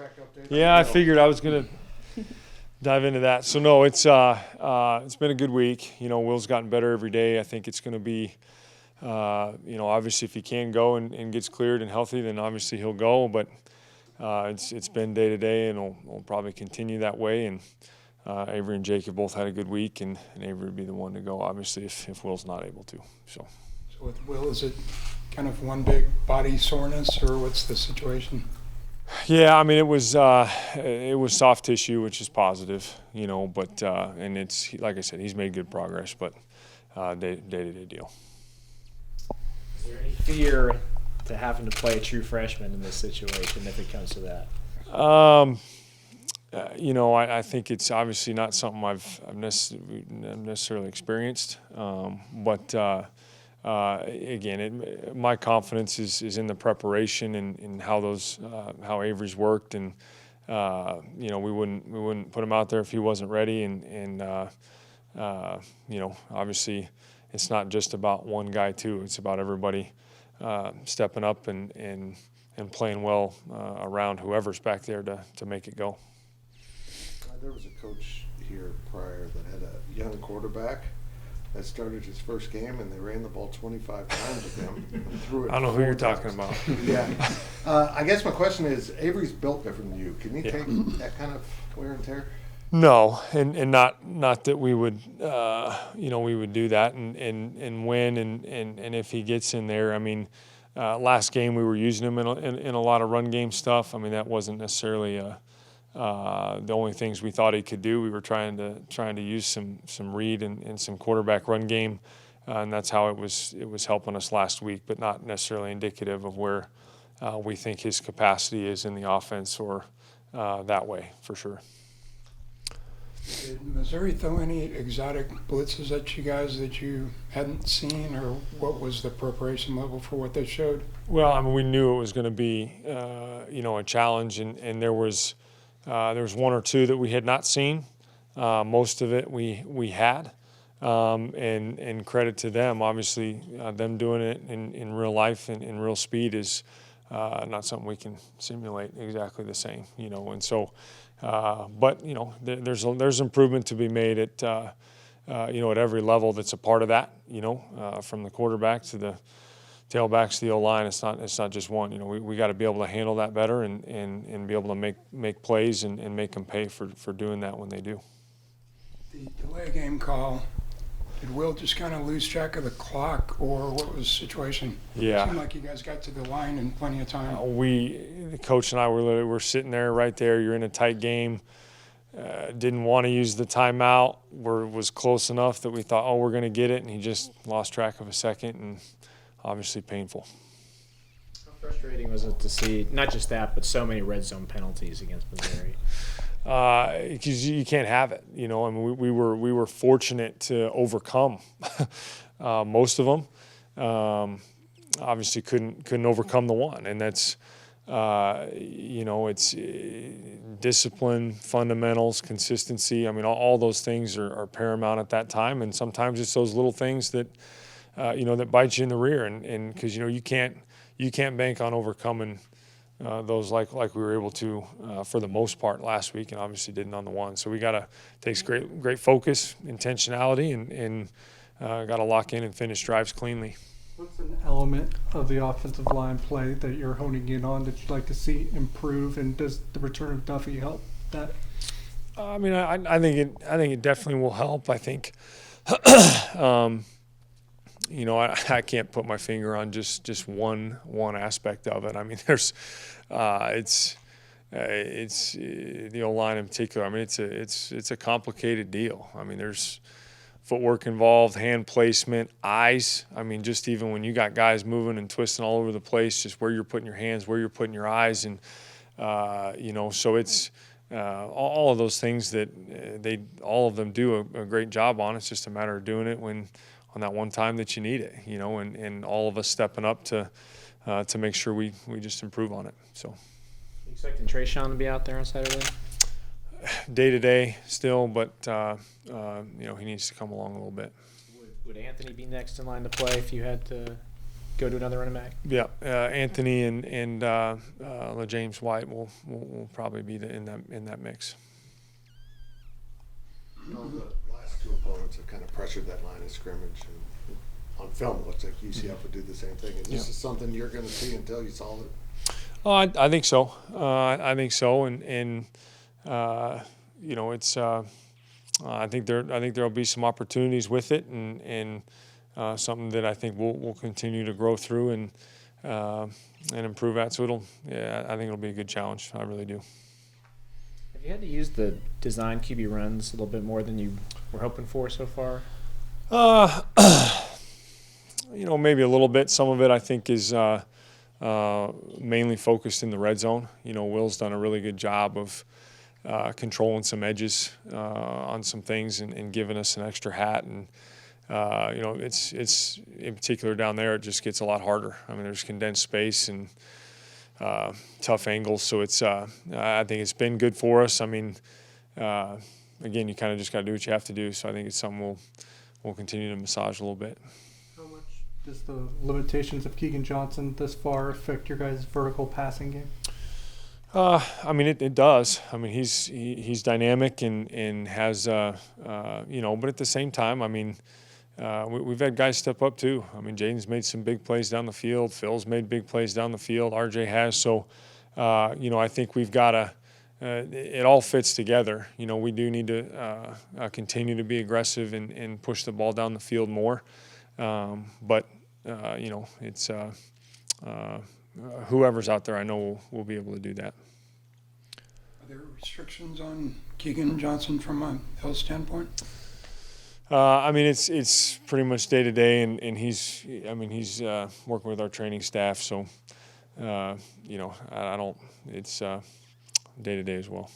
quarterback update? Yeah, I figured I was going to dive into that. So, no, it's been a good week. Will's gotten better every day. I think it's going to be, obviously if he can go and gets cleared and healthy, then obviously he'll go. But it's been day to day, and we'll probably continue that way. And Avery and Jake have both had a good week, and Avery would be the one to go, obviously, if Will's not able to. So with Will, is it kind of one big body soreness, or what's the situation? Yeah, I mean it was soft tissue, which is positive, but and it's like I said, he's made good progress, but day-to-day deal. Is there any fear to having to play a true freshman in this situation if it comes to that? I think it's obviously not something I've necessarily experienced, but again, my confidence is in the preparation and how Avery's worked, and we wouldn't put him out there if he wasn't ready, and obviously it's not just about one guy too. It's about everybody stepping up and playing well around whoever's back there to make it go. There was a coach here prior that had a young quarterback that started his first game, and they ran the ball 25 times with him and threw it. I don't know who you're talking about. Yeah. I guess my question is, Avery's built different than you. Can you take that kind of wear and tear? No, and not that we would, we would do that and win and if he gets in there. I mean, last game we were using him in a lot of run game stuff. I mean, that wasn't necessarily the only things we thought he could do. We were trying to use some read and some quarterback run game, and that's how it was helping us last week, but not necessarily indicative of where we think his capacity is in the offense or that way for sure. Did Missouri throw any exotic blitzes at you guys that you hadn't seen, or what was the preparation level for what they showed? Well, I mean, we knew it was going to be a challenge, and there was one or two that we had not seen. Most of it we had, and credit to them. Obviously, them doing it in real life and in real speed is not something we can simulate exactly the same. And so, but there's improvement to be made at at every level that's a part of that. From the quarterback to the tailbacks to the O-line, it's not just one. We got to be able to handle that better and be able to make plays and make them pay for doing that when they do. The delay game call, did Will just kind of lose track of the clock, or what was the situation? Yeah. It seemed like you guys got to the line in plenty of time. The coach and I were sitting there right there. You're in a tight game. Didn't want to use the timeout. Was close enough that we thought, we're going to get it, and he just lost track of a second, and obviously painful. How frustrating was it to see not just that, but so many red zone penalties against Missouri? Because you can't have it. I mean, we were fortunate to overcome most of them. Obviously, couldn't overcome the one, and that's it's discipline, fundamentals, consistency. I mean, all those things are paramount at that time, and sometimes it's those little things that that bite you in the rear, and because you can't bank on overcoming those like we were able to for the most part last week, and obviously didn't on the one. So we got to take great focus, intentionality, and got to lock in and finish drives cleanly. What's an element of the offensive line play that you're honing in on that you'd like to see improve, and does the return of Duffy help that? I mean, I think it definitely will help. I think. I can't put my finger on just one aspect of it. I mean, there's, it's the O-line in particular. I mean, it's a complicated deal. I mean, there's footwork involved, hand placement, eyes. I mean, just even when you got guys moving and twisting all over the place, just where you're putting your hands, where you're putting your eyes, and so it's all of those things that all of them do a great job on. It's just a matter of doing it on that one time that you need it, and all of us stepping up to make sure we just improve on it. So, You expecting Trayshawn to be out there on Saturday? Day to day still, but he needs to come along a little bit. Would Anthony be next in line to play if you had to go to another running back? Yeah, Anthony and James White will probably be in that mix. You know, the last two opponents have kind of pressured that line of scrimmage, and on film it looks like UCF would do the same thing. Is this something you're going to see until you solve it? Oh, I think so. I think so, and you know, it's. I think there'll be some opportunities with it, and something that I think we'll continue to grow through and improve at. So I think it'll be a good challenge. I really do. Have you had to use the design QB runs a little bit more than you were hoping for so far? You know, maybe a little bit. Some of it I think is mainly focused in the red zone. You know, Will's done a really good job of controlling some edges on some things and giving us an extra hat. And you know, it's in particular down there, it just gets a lot harder. I mean, there's condensed space and tough angles, so it's I think it's been good for us. I mean, again, you kind of just got to do what you have to do. So I think it's something we'll continue to massage a little bit. How much does the limitations of Keegan Johnson this far affect your guys' vertical passing game? I mean, it does. I mean, he's dynamic and has you know, but at the same time, I mean, we've had guys step up too. I mean, Jaden's made some big plays down the field. Phil's made big plays down the field. RJ has. So, you know, I think we've got to. It all fits together. You know, we do need to continue to be aggressive and push the ball down the field more. But you know, it's whoever's out there, I know will be able to do that. Are there restrictions on Keegan Johnson from a health standpoint? I mean, it's pretty much day to day, and he's working with our training staff, so you know, I don't. It's day to day as well.